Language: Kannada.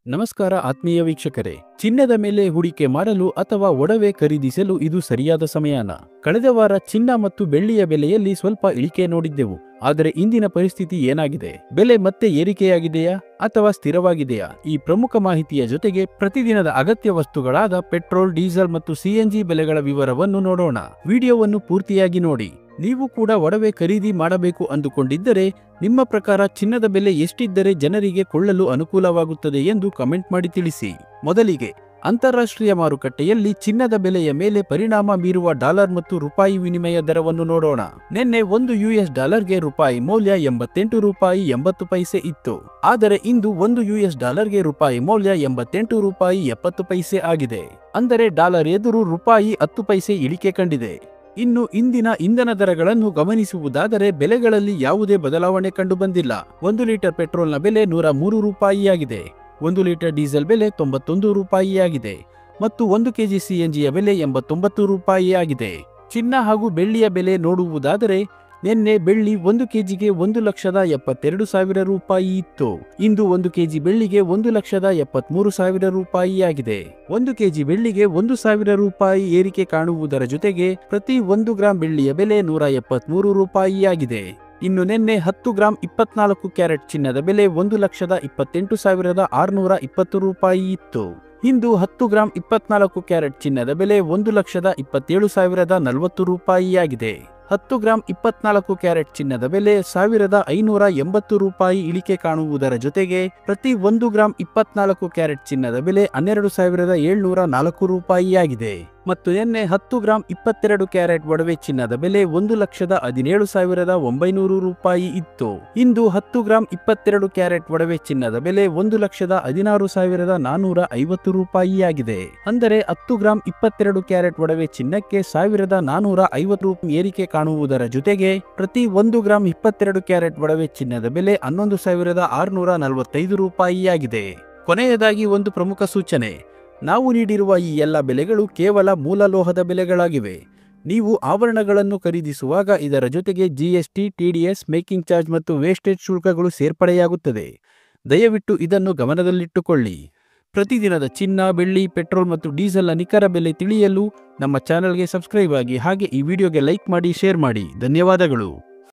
ನಮಸ್ಕಾರ ಆತ್ಮೀಯ ವೀಕ್ಷಕರೇ. ಚಿನ್ನದ ಮೇಲೆ ಹೂಡಿಕೆ ಮಾಡಲು ಅಥವಾ ಒಡವೆ ಖರೀದಿಸಲು ಇದು ಸರಿಯಾದ ಸಮಯನ. ಕಳೆದ ವಾರ ಚಿನ್ನ ಮತ್ತು ಬೆಳ್ಳಿಯ ಬೆಲೆಯಲ್ಲಿ ಸ್ವಲ್ಪ ಇಳಿಕೆ ನೋಡಿದ್ದೆವು. ಆದರೆ ಇಂದಿನ ಪರಿಸ್ಥಿತಿ ಏನಾಗಿದೆ? ಬೆಲೆ ಮತ್ತೆ ಏರಿಕೆಯಾಗಿದೆಯಾ ಅಥವಾ ಸ್ಥಿರವಾಗಿದೆಯಾ? ಈ ಪ್ರಮುಖ ಮಾಹಿತಿಯ ಜೊತೆಗೆ ಪ್ರತಿದಿನದ ಅಗತ್ಯ ವಸ್ತುಗಳಾದ ಪೆಟ್ರೋಲ್, ಡೀಸೆಲ್ ಮತ್ತು ಸಿಎನ್ಜಿ ಬೆಲೆಗಳ ವಿವರವನ್ನು ನೋಡೋಣ. ವಿಡಿಯೋವನ್ನು ಪೂರ್ತಿಯಾಗಿ ನೋಡಿ. ನೀವು ಕೂಡ ಒಡವೆ ಖರೀದಿ ಮಾಡಬೇಕು ಅಂದುಕೊಂಡಿದ್ದರೆ ನಿಮ್ಮ ಪ್ರಕಾರ ಚಿನ್ನದ ಬೆಲೆ ಎಷ್ಟಿದ್ದರೆ ಜನರಿಗೆ ಕೊಳ್ಳಲು ಅನುಕೂಲವಾಗುತ್ತದೆ ಎಂದು ಕಮೆಂಟ್ ಮಾಡಿ ತಿಳಿಸಿ. ಮೊದಲಿಗೆ ಅಂತಾರಾಷ್ಟ್ರೀಯ ಮಾರುಕಟ್ಟೆಯಲ್ಲಿ ಚಿನ್ನದ ಬೆಲೆಯ ಮೇಲೆ ಪರಿಣಾಮ ಬೀರುವ ಡಾಲರ್ ಮತ್ತು ರೂಪಾಯಿ ವಿನಿಮಯ ದರವನ್ನು ನೋಡೋಣ. ನಿನ್ನೆ ಒಂದು ಯುಎಸ್ ಡಾಲರ್ಗೆ ರೂಪಾಯಿ ಮೌಲ್ಯ 88 ರೂಪಾಯಿ 80 ಪೈಸೆ ಇತ್ತು. ಆದರೆ ಇಂದು ಒಂದು ಯುಎಸ್ ಡಾಲರ್ಗೆ ರೂಪಾಯಿ ಮೌಲ್ಯ 88 ರೂಪಾಯಿ 70 ಪೈಸೆ ಆಗಿದೆ. ಅಂದರೆ ಡಾಲರ್ ಎದುರು ರೂಪಾಯಿ 10 ಪೈಸೆ ಇಳಿಕೆ ಕಂಡಿದೆ. ಇನ್ನು ಇಂದಿನ ಇಂಧನ ದರಗಳನ್ನು ಗಮನಿಸುವುದಾದರೆ ಬೆಲೆಗಳಲ್ಲಿ ಯಾವುದೇ ಬದಲಾವಣೆ ಕಂಡುಬಂದಿಲ್ಲ. 1 ಲೀಟರ್ ಪೆಟ್ರೋಲ್ನ ಬೆಲೆ 103 ರೂಪಾಯಿಯಾಗಿದೆ. 1 ಲೀಟರ್ ಡೀಸೆಲ್ ಬೆಲೆ 91 ರೂಪಾಯಿಯಾಗಿದೆ ಮತ್ತು 1 ಕೆಜಿ ಸಿಎನ್ಜಿಯ ಬೆಲೆ 89 ರೂಪಾಯಿಯಾಗಿದೆ. ಚಿನ್ನ ಹಾಗೂ ಬೆಳ್ಳಿಯ ಬೆಲೆ ನೋಡುವುದಾದರೆ ನಿನ್ನೆ ಬೆಳ್ಳಿ 1 ಕೆಜಿಗೆ 1,72,000 ರೂಪಾಯಿ ಇತ್ತು. ಇಂದು 1 ಕೆಜಿ ಬೆಳ್ಳಿಗೆ 1,73,000 ರೂಪಾಯಿಯಾಗಿದೆ. 1 ಕೆಜಿ ಬೆಳ್ಳಿಗೆ 1,000 ರೂಪಾಯಿ ಏರಿಕೆ ಕಾಣುವುದರ ಜೊತೆಗೆ ಪ್ರತಿ 1 ಗ್ರಾಂ ಬೆಳ್ಳಿಯ ಬೆಲೆ 173 ರೂಪಾಯಿಯಾಗಿದೆ. ಇನ್ನು ನಿನ್ನೆ 10 ಗ್ರಾಂ 24 ಕ್ಯಾರೆಟ್ ಚಿನ್ನದ ಬೆಲೆ 1,28,620 ರೂಪಾಯಿ ಇತ್ತು. ಇಂದು 10 ಗ್ರಾಂ 24 ಕ್ಯಾರೆಟ್ ಚಿನ್ನದ ಬೆಲೆ 1,27,040 ರೂಪಾಯಿಯಾಗಿದೆ. 10 ಗ್ರಾಂ 24 ಕ್ಯಾರೆಟ್ ಚಿನ್ನದ ಬೆಲೆ 1,580 ರೂಪಾಯಿ ಇಳಿಕೆ ಕಾಣುವುದರ ಜೊತೆಗೆ ಪ್ರತಿ 1 ಗ್ರಾಂ 24 ಕ್ಯಾರೆಟ್ ಚಿನ್ನದ ಬೆಲೆ 12,704 ರೂಪಾಯಿಯಾಗಿದೆ. ಮತ್ತು ನಿನ್ನೆ 10 ಗ್ರಾಂ 22 ಕ್ಯಾರೆಟ್ ಒಡವೆ ಚಿನ್ನದ ಬೆಲೆ 1,17,900 ರೂಪಾಯಿ ಇತ್ತು. ಇಂದು 10 ಗ್ರಾಂ 22 ಕ್ಯಾರೆಟ್ ಒಡವೆ ಚಿನ್ನದ ಬೆಲೆ 1,16,450 ರೂಪಾಯಿಯಾಗಿದೆ. ಅಂದರೆ 10 ಗ್ರಾಂ 22 ಕ್ಯಾರೆಟ್ ಒಡವೆ ಚಿನ್ನಕ್ಕೆ 1,450 ರೂಪಾಯಿ ಏರಿಕೆ ಕಾಣುವುದರ ಜೊತೆಗೆ ಪ್ರತಿ 1 ಗ್ರಾಂ 22 ಕ್ಯಾರೆಟ್ ಒಡವೆ ಚಿನ್ನದ ಬೆಲೆ 11,645 ರೂಪಾಯಿಯಾಗಿದೆ. ಕೊನೆಯದಾಗಿ ಒಂದು ಪ್ರಮುಖ ಸೂಚನೆ. ನಾವು ನೀಡಿರುವ ಈ ಎಲ್ಲ ಬೆಲೆಗಳು ಕೇವಲ ಮೂಲ ಲೋಹದ ಬೆಲೆಗಳಾಗಿವೆ. ನೀವು ಆಭರಣಗಳನ್ನು ಖರೀದಿಸುವಾಗ ಇದರ ಜೊತೆಗೆ ಜಿಎಸ್ಟಿ, ಟಿಡಿಎಸ್, ಮೇಕಿಂಗ್ ಚಾರ್ಜ್ ಮತ್ತು ವೇಸ್ಟೇಜ್ ಶುಲ್ಕಗಳು ಸೇರ್ಪಡೆಯಾಗುತ್ತದೆ. ದಯವಿಟ್ಟು ಇದನ್ನು ಗಮನದಲ್ಲಿಟ್ಟುಕೊಳ್ಳಿ. ಪ್ರತಿದಿನದ ಚಿನ್ನ, ಬೆಳ್ಳಿ, ಪೆಟ್ರೋಲ್ ಮತ್ತು ಡೀಸೆಲ್ನ ನಿಖರ ಬೆಲೆ ತಿಳಿಯಲು ನಮ್ಮ ಚಾನೆಲ್ಗೆ ಸಬ್ಸ್ಕ್ರೈಬ್ ಆಗಿ. ಹಾಗೆ ಈ ವಿಡಿಯೋಗೆ ಲೈಕ್ ಮಾಡಿ, ಶೇರ್ ಮಾಡಿ. ಧನ್ಯವಾದಗಳು.